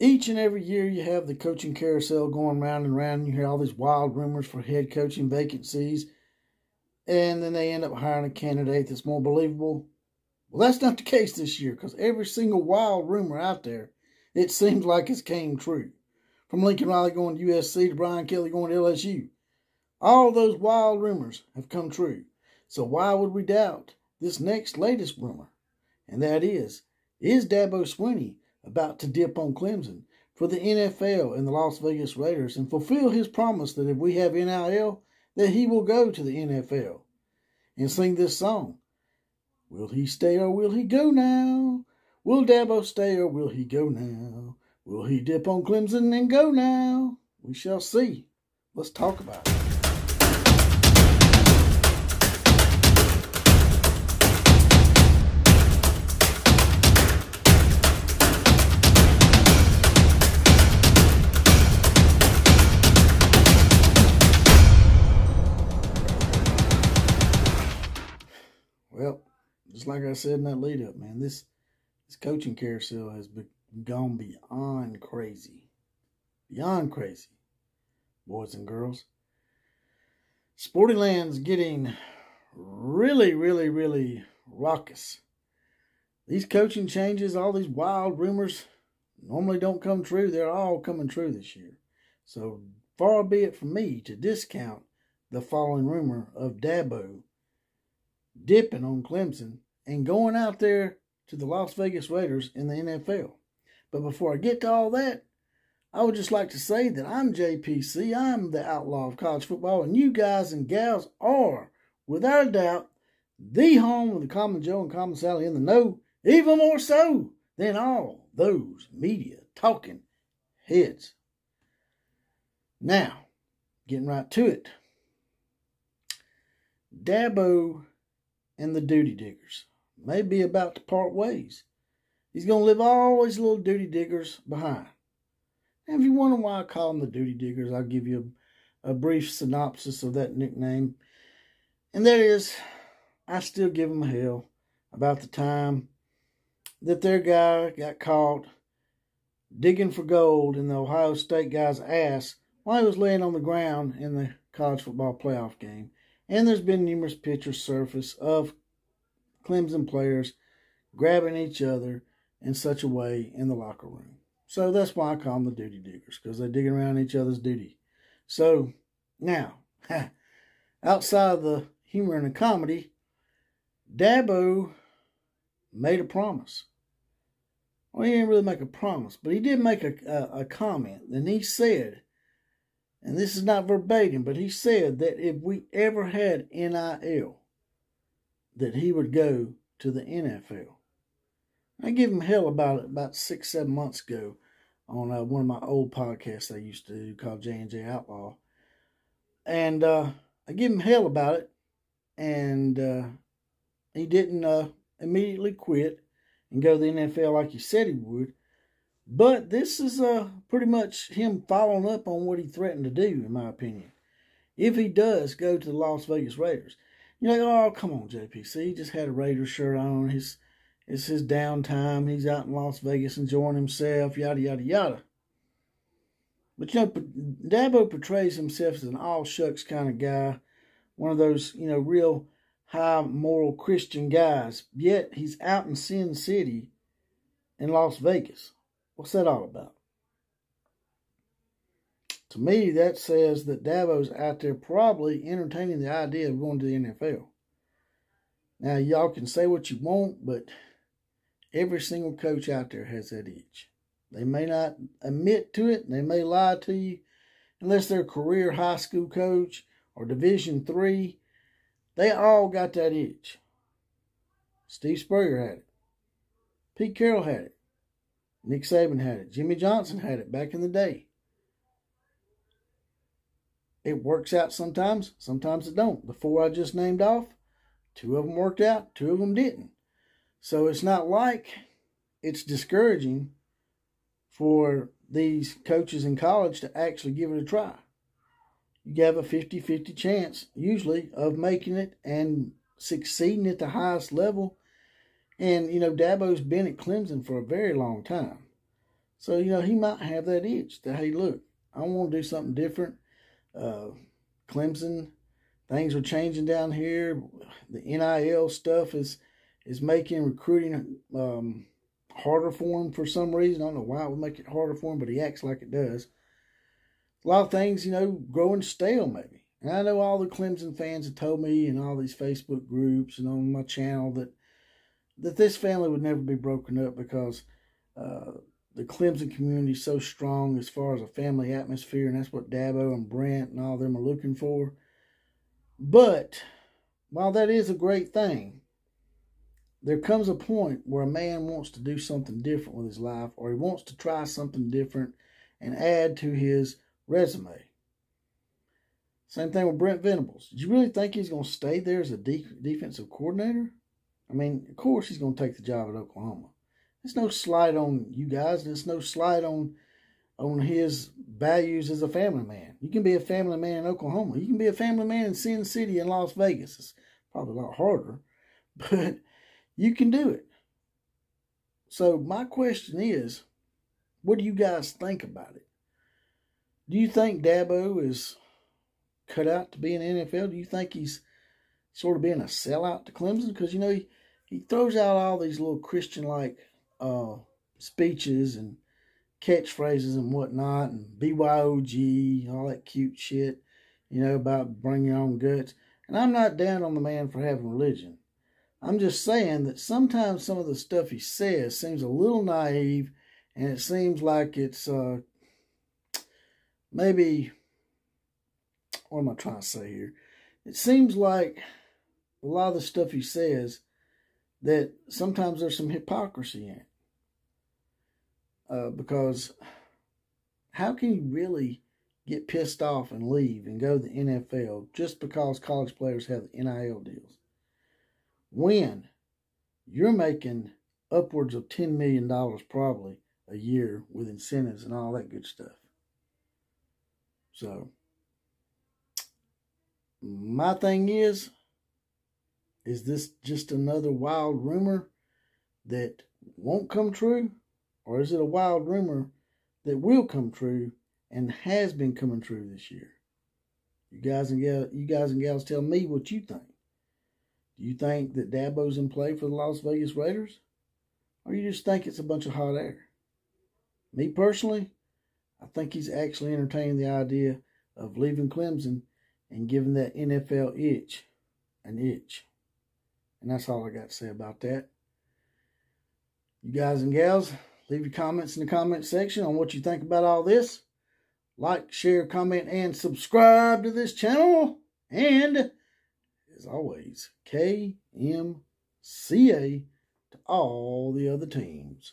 Each and every year you have the coaching carousel going round and round. You hear all these wild rumors for head coaching vacancies. And then they end up hiring a candidate that's more believable. Well, that's not the case this year, because every single wild rumor out there, it seems like it's came true. From Lincoln Riley going to USC to Brian Kelly going to LSU. All those wild rumors have come true. So why would we doubt this next latest rumor? And that is Dabo Swinney about to dip on Clemson for the NFL and the Las Vegas Raiders and fulfill his promise that if we have NIL, that he will go to the NFL and sing this song? Will he stay or will he go now? Will Dabo stay or will he go now? Will he dip on Clemson and go now? We shall see. Let's talk about it. Well, just like I said in that lead up, man, this coaching carousel has gone beyond crazy. Beyond crazy, boys and girls. Sporting Land's getting really, really, really raucous. These coaching changes, all these wild rumors normally don't come true. They're all coming true this year. So far be it from me to discount the following rumor of Dabo dipping on Clemson and going out there to the Las Vegas Raiders in the NFL. But before I get to all that, I would just like to say that I'm JPC. I'm the outlaw of college football, and you guys and gals are, without a doubt, the home of the Common Joe and Common Sally in the know, even more so than all those media talking heads. Now, getting right to it. Dabo and the Duty Diggers may be about to part ways. He's going to leave all his little Duty Diggers behind. And if you wonder why I call them the Duty Diggers, I'll give you a brief synopsis of that nickname. And that is, I still give them hell about the time that their guy got caught digging for gold in the Ohio State guy's ass while he was laying on the ground in the college football playoff game. And there's been numerous pictures surface of Clemson players grabbing each other in such a way in the locker room. So that's why I call them the Duty Diggers, because they're digging around each other's duty. So now, outside of the humor and the comedy, Dabo made a promise. Well, he didn't really make a promise, but he did make a comment. And he said, and this is not verbatim, but he said that if we ever had NIL, that he would go to the NFL. I gave him hell about it about 6-7 months ago on one of my old podcasts I used to do called J&J Outlaw. And I gave him hell about it. And he didn't immediately quit and go to the NFL like he said he would. But this is pretty much him following up on what he threatened to do, in my opinion. If he does go to the Las Vegas Raiders. You're like, oh, come on, JPC. He just had a Raiders shirt on. It's his downtime. He's out in Las Vegas enjoying himself, yada, yada, yada. But, Dabo portrays himself as an all-shucks kind of guy. One of those, real high moral Christian guys. Yet, he's out in Sin City in Las Vegas. What's that all about? To me, that says that Dabo's out there probably entertaining the idea of going to the NFL. Now, y'all can say what you want, but every single coach out there has that itch. They may not admit to it. They may lie to you. Unless they're a career high school coach or Division III, they all got that itch. Steve Spurrier had it. Pete Carroll had it. Nick Saban had it. Jimmy Johnson had it back in the day. It works out sometimes. Sometimes it don't. The four I just named off, 2 of them worked out. 2 of them didn't. So it's not like it's discouraging for these coaches in college to actually give it a try. You have a 50-50 chance, usually, of making it and succeeding at the highest level. And, Dabo's been at Clemson for a very long time. So, he might have that itch that, hey, look, I want to do something different. Clemson, things are changing down here. The NIL stuff is making recruiting harder for him for some reason. I don't know why it would make it harder for him, but he acts like it does. A lot of things, growing stale maybe. And I know all the Clemson fans have told me in all these Facebook groups and on my channel that this family would never be broken up because the Clemson community is so strong as far as a family atmosphere, and that's what Dabo and Brent and all of them are looking for. But while that is a great thing, there comes a point where a man wants to do something different with his life, or he wants to try something different and add to his resume. Same thing with Brent Venables. Did you really think he's going to stay there as a defensive coordinator? I mean, of course he's going to take the job at Oklahoma. There's no slight on you guys. There's no slight on his values as a family man. You can be a family man in Oklahoma. You can be a family man in Sin City and Las Vegas. It's probably a lot harder, but you can do it. So my question is, what do you guys think about it? Do you think Dabo is cut out to be in the NFL? Do you think he's sort of being a sellout to Clemson? Because, he throws out all these little Christian-like speeches and catchphrases and whatnot, and BYOG, all that cute shit, about bring your own guts. And I'm not down on the man for having religion. I'm just saying that sometimes some of the stuff he says seems a little naive, and it seems like it's maybe, what am I trying to say here? It seems like a lot of the stuff he says that sometimes there's some hypocrisy in it. Because how can you really get pissed off and leave and go to the NFL just because college players have the NIL deals, when you're making upwards of $10 million probably a year with incentives and all that good stuff? So my thing is this just another wild rumor that won't come true? Or is it a wild rumor that will come true and has been coming true this year? You guys and gals tell me what you think. Do you think that Dabo's in play for the Las Vegas Raiders? Or you just think it's a bunch of hot air? Me personally, I think he's actually entertaining the idea of leaving Clemson and giving that NFL itch an itch. And that's all I got to say about that. You guys and gals, leave your comments in the comment section on what you think about all this. Like, share, comment, and subscribe to this channel. And, as always, KMCA to all the other teams.